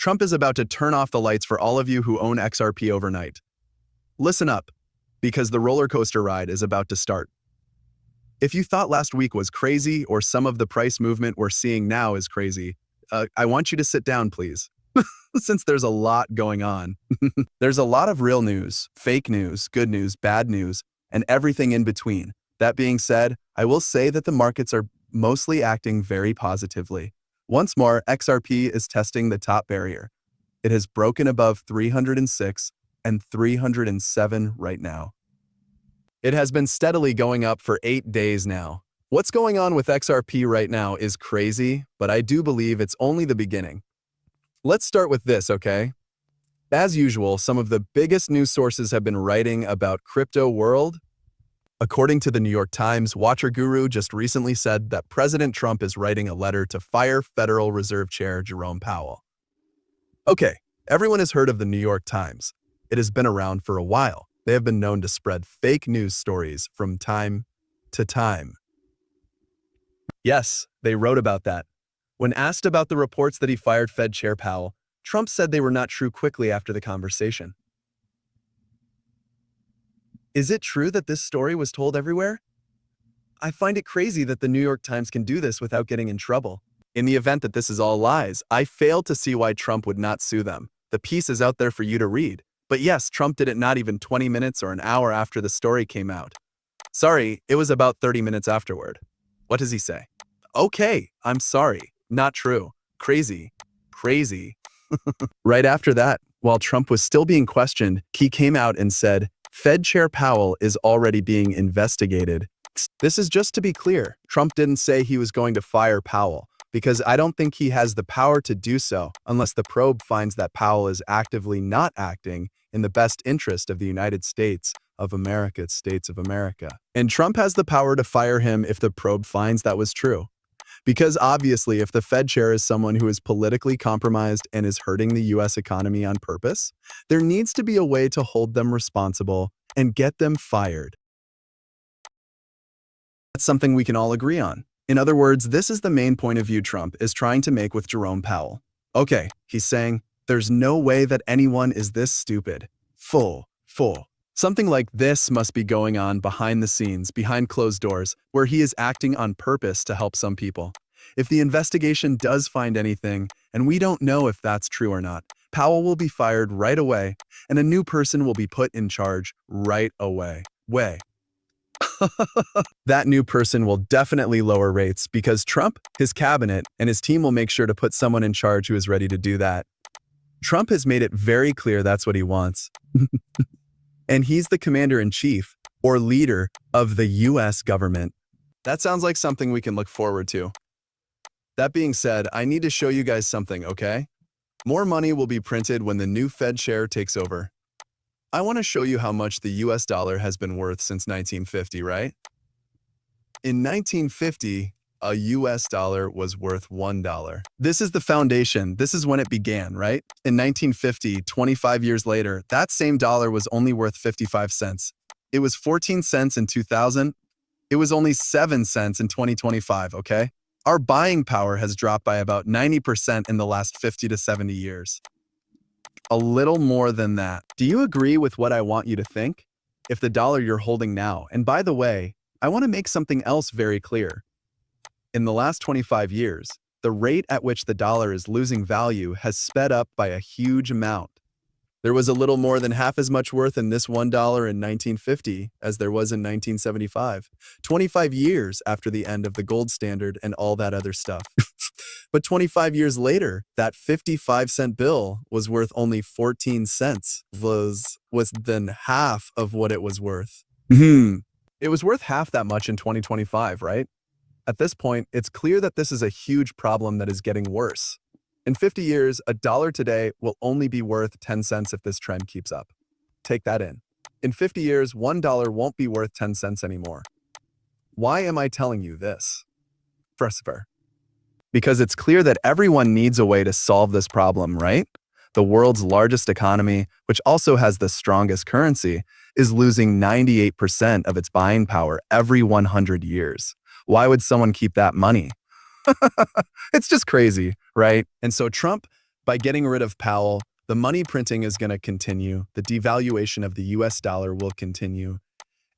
Trump is about to turn off the lights for all of you who own XRP overnight. Listen up, because the roller coaster ride is about to start. If you thought last week was crazy or some of the price movement we're seeing now is crazy, I want you to sit down, please, since there's a lot going on. There's a lot of real news, fake news, good news, bad news, and everything in between. That being said, I will say that the markets are mostly acting very positively. Once more, XRP is testing the top barrier. It has broken above 306 and 307 right now. It has been steadily going up for 8 days now. What's going on with XRP right now is crazy, but I do believe it's only the beginning. Let's start with this, okay? As usual, some of the biggest news sources have been writing about crypto world. According to the New York Times, Watcher Guru just recently said that President Trump is writing a letter to fire Federal Reserve Chair Jerome Powell. Okay, everyone has heard of the New York Times. It has been around for a while. They have been known to spread fake news stories from time to time. Yes, they wrote about that. When asked about the reports that he fired Fed Chair Powell, Trump said they were not true quickly after the conversation. Is it true that this story was told everywhere? I find it crazy that the New York Times can do this without getting in trouble. In the event that this is all lies, I fail to see why Trump would not sue them. The piece is out there for you to read. But yes, Trump did it not even 20 minutes or an hour after the story came out. Sorry, it was about 30 minutes afterward. What does he say? Okay, I'm sorry. Not true. Crazy. Crazy. Right after that, while Trump was still being questioned, he came out and said, Fed Chair Powell is already being investigated. This is just to be clear. Trump didn't say he was going to fire Powell, because I don't think he has the power to do so unless the probe finds that Powell is actively not acting in the best interest of the United States of America, States of America. And Trump has the power to fire him if the probe finds that was true. Because obviously, if the Fed chair is someone who is politically compromised and is hurting the US economy on purpose, there needs to be a way to hold them responsible and get them fired. That's something we can all agree on. In other words, this is the main point of view Trump is trying to make with Jerome Powell. Okay, he's saying, there's no way that anyone is this stupid. Full. Something like this must be going on behind the scenes, behind closed doors, where he is acting on purpose to help some people. If the investigation does find anything, and we don't know if that's true or not, Powell will be fired right away, and a new person will be put in charge right away. That new person will definitely lower rates because Trump, his cabinet, and his team will make sure to put someone in charge who is ready to do that. Trump has made it very clear that's what he wants. And he's the commander-in-chief, or leader, of the US government. That sounds like something we can look forward to. That being said, I need to show you guys something, okay? More money will be printed when the new Fed chair takes over. I want to show you how much the US dollar has been worth since 1950, right? In 1950, a US dollar was worth $1. This is the foundation. This is when it began, right? In 1950, 25 years later, that same dollar was only worth 55 cents. It was 14 cents in 2000. It was only 7 cents in 2025, okay? Our buying power has dropped by about 90% in the last 50 to 70 years. A little more than that. Do you agree with what I want you to think? If the dollar you're holding now, and by the way, I want to make something else very clear. In the last 25 years, the rate at which the dollar is losing value has sped up by a huge amount. There was a little more than half as much worth in this $1 in 1950 as there was in 1975, 25 years after the end of the gold standard and all that other stuff. But 25 years later, that 55-cent bill was worth only 14 cents, was then half of what it was worth. It was worth half that much in 2025, right? At this point, it's clear that this is a huge problem that is getting worse. In 50 years, a dollar today will only be worth 10 cents if this trend keeps up. Take that in. In 50 years, $1 won't be worth 10 cents anymore. Why am I telling you this? Because it's clear that everyone needs a way to solve this problem, right? The world's largest economy, which also has the strongest currency, is losing 98% of its buying power every 100 years. Why would someone keep that money? It's just crazy, right? And so Trump By getting rid of Powell, the money printing is going to continue, the devaluation of the US dollar will continue,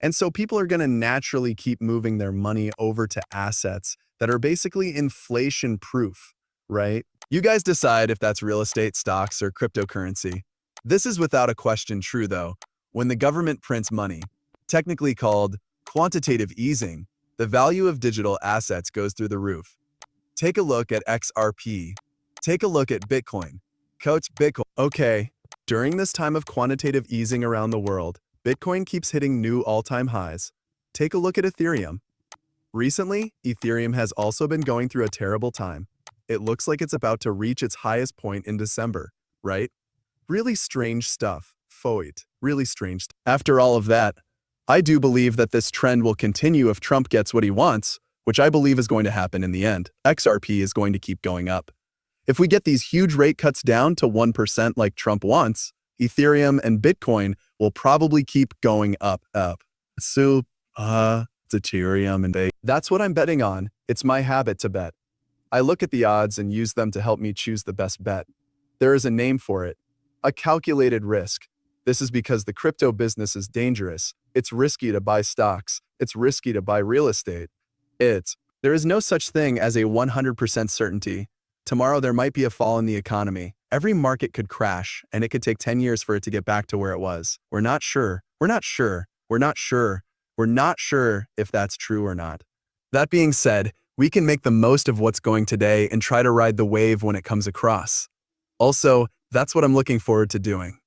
and so people are going to naturally keep moving their money over to assets that are basically inflation-proof, right? You guys decide if that's real estate, stocks, or cryptocurrency. This is without a question true, though. When the government prints money, technically called quantitative easing, the value of digital assets goes through the roof. Take a look at XRP. Take a look at Bitcoin. Coats Bitcoin. Okay, during this time of quantitative easing around the world, Bitcoin keeps hitting new all-time highs. Take a look at Ethereum. Recently, Ethereum has also been going through a terrible time. It looks like it's about to reach its highest point in December, right? Really strange stuff. Foit. Really strange. After all of that, I do believe that this trend will continue if Trump gets what he wants, which I believe is going to happen in the end. XRP is going to keep going up. If we get these huge rate cuts down to 1% like Trump wants, Ethereum and Bitcoin will probably keep going up. So, it's Ethereum and that's what I'm betting on. It's my habit to bet. I look at the odds and use them to help me choose the best bet. There is a name for it. A calculated risk. This is because the crypto business is dangerous. It's risky to buy stocks. It's risky to buy real estate. There is no such thing as a 100% certainty. Tomorrow there might be a fall in the economy. Every market could crash, and it could take 10 years for it to get back to where it was. We're not sure. We're not sure. We're not sure. We're not sure if that's true or not. That being said, we can make the most of what's going today and try to ride the wave when it comes across. Also, that's what I'm looking forward to doing.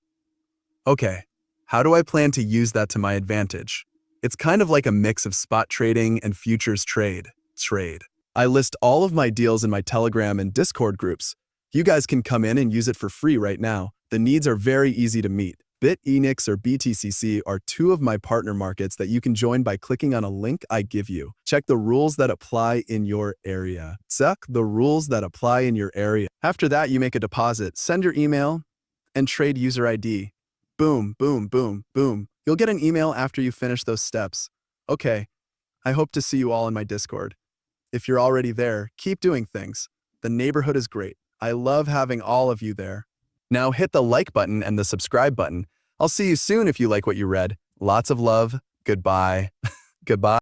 Okay, how do I plan to use that to my advantage? It's kind of like a mix of spot trading and futures trade. I list all of my deals in my Telegram and Discord groups. You guys can come in and use it for free right now. The needs are very easy to meet. BitEnix or BTCC are two of my partner markets that you can join by clicking on a link I give you. Check the rules that apply in your area. Check the rules that apply in your area. After that, you make a deposit, send your email, and trade user ID. Boom, boom, boom, boom. You'll get an email after you finish those steps. Okay, I hope to see you all in my Discord. If you're already there, keep doing things. The neighborhood is great. I love having all of you there. Now hit the like button and the subscribe button. I'll see you soon if you like what you read. Lots of love. Goodbye. Goodbye.